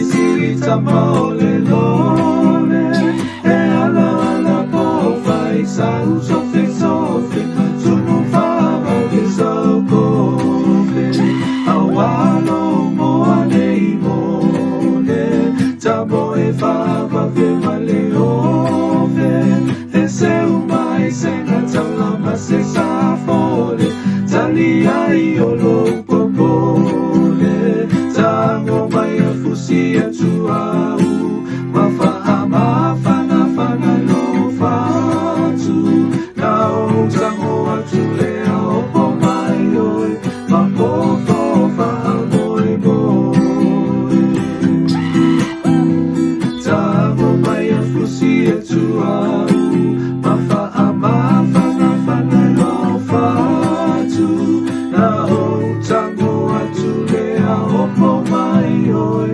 sili tamole lole e ala ala po fai sa sofe sofe sumo fava de sokofe awalo mo anei mo ne tamo e fava ve male ove e se umai se na tala ma se sa fole tali ai olo popole tango mai a fusi a tuau mafahama fana fana no fatu na o tango a tulea o po mai oi ma po fo fa moi moi tango mai a fusi a tuau mafahama fana fana no fatu na o tango a tulea o po mai oi